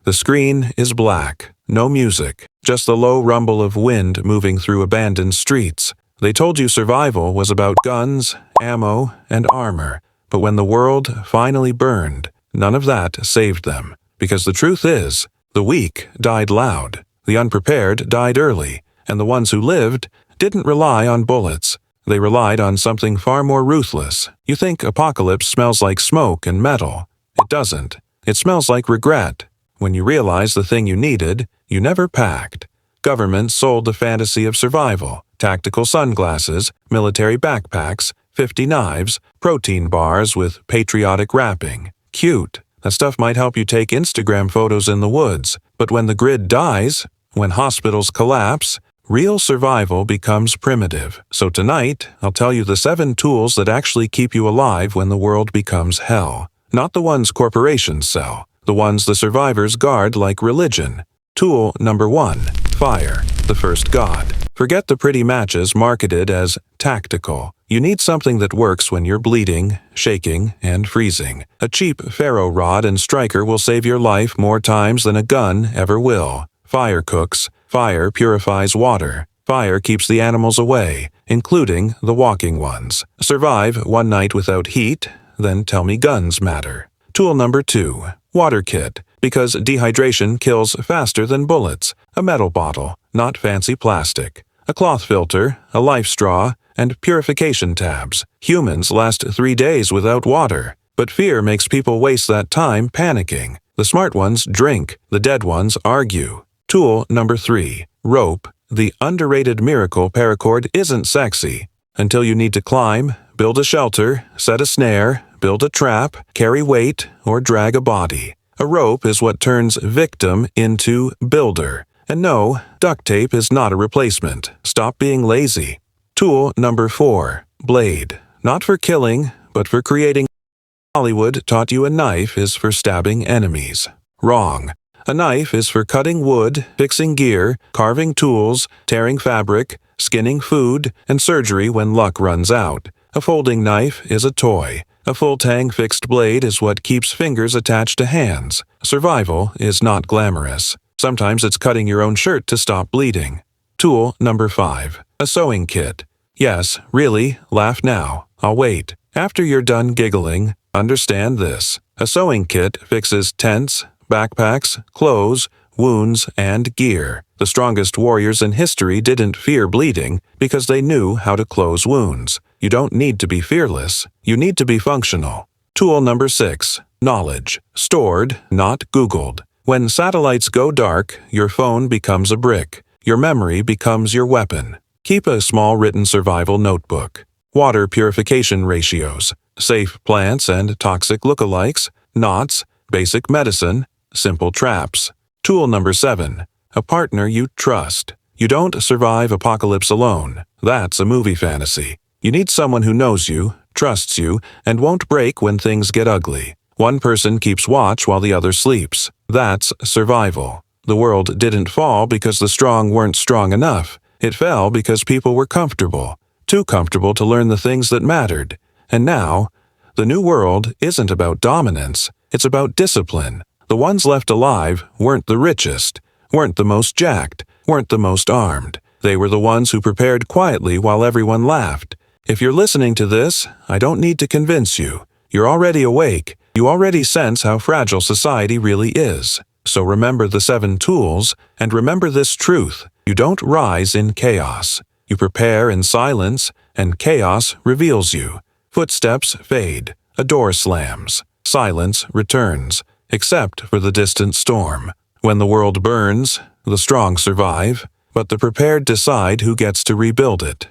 The screen is black, no music, just the low rumble of wind moving through abandoned streets. They told you survival was about guns, ammo, and armor, but when the world finally burned, none of that saved them. Because the truth is, the weak died loud, the unprepared died early, and the ones who lived didn't rely on bullets. They relied on something far more ruthless. You think apocalypse smells like smoke and metal. It doesn't. It smells like regret. When you realize the thing you needed, you never packed. Governments sold the fantasy of survival: tactical sunglasses, military backpacks, 50 knives, protein bars with patriotic wrapping. Cute. That stuff might help you take Instagram photos in the woods, but when the grid dies, when hospitals collapse, real survival becomes primitive. So tonight, I'll tell you the 7 tools that actually keep you alive when the world becomes hell. Not the ones corporations sell, the ones the survivors guard like religion. Tool number 1. Fire, the first god. Forget the pretty matches marketed as tactical. You need something that works when you're bleeding, shaking, and freezing. A cheap ferro rod and striker will save your life more times than a gun ever will. Fire cooks. Fire purifies water. Fire keeps the animals away, including the walking ones. Survive one night without heat, then tell me guns matter. Tool number 2. Water kit, because dehydration kills faster than bullets. A metal bottle, not fancy plastic. A cloth filter, a life straw, and purification tabs. Humans last 3 days without water, but fear makes people waste that time panicking. The smart ones drink, the dead ones argue. Tool number 3. Rope. The underrated miracle paracord isn't sexy until you need to climb, build a shelter, set a snare, build a trap, carry weight, or drag a body. A rope is what turns victim into builder. And no, duct tape is not a replacement. Stop being lazy. Tool number 4. Blade. Not for killing, but for creating. Hollywood taught you a knife is for stabbing enemies. Wrong. A knife is for cutting wood, fixing gear, carving tools, tearing fabric, skinning food, and surgery when luck runs out. A folding knife is a toy. A full-tang fixed blade is what keeps fingers attached to hands. Survival is not glamorous. Sometimes it's cutting your own shirt to stop bleeding. Tool number 5. A sewing kit. Yes, really, laugh now. I'll wait. After you're done giggling, understand this. A sewing kit fixes tents, backpacks, clothes, wounds, and gear. The strongest warriors in history didn't fear bleeding because they knew how to close wounds. You don't need to be fearless. You need to be functional. Tool number 6. Knowledge. Stored, not Googled. When satellites go dark, your phone becomes a brick. Your memory becomes your weapon. Keep a small written survival notebook. Water purification ratios. Safe plants and toxic lookalikes. Knots. Basic medicine. Simple traps. Tool number 7. A partner you trust. You don't survive apocalypse alone. That's a movie fantasy. You need someone who knows you, trusts you, and won't break when things get ugly. One person keeps watch while the other sleeps. That's survival. The world didn't fall because the strong weren't strong enough. It fell because people were comfortable. Too comfortable to learn the things that mattered. And now, the new world isn't about dominance. It's about discipline. The ones left alive weren't the richest, weren't the most jacked, weren't the most armed. They were the ones who prepared quietly while everyone laughed. If you're listening to this, I don't need to convince you. You're already awake. You already sense how fragile society really is. So remember the 7 tools, and remember this truth. You don't rise in chaos. You prepare in silence, and chaos reveals you. Footsteps fade. A door slams. Silence returns, except for the distant storm. When the world burns, the strong survive, but the prepared decide who gets to rebuild it.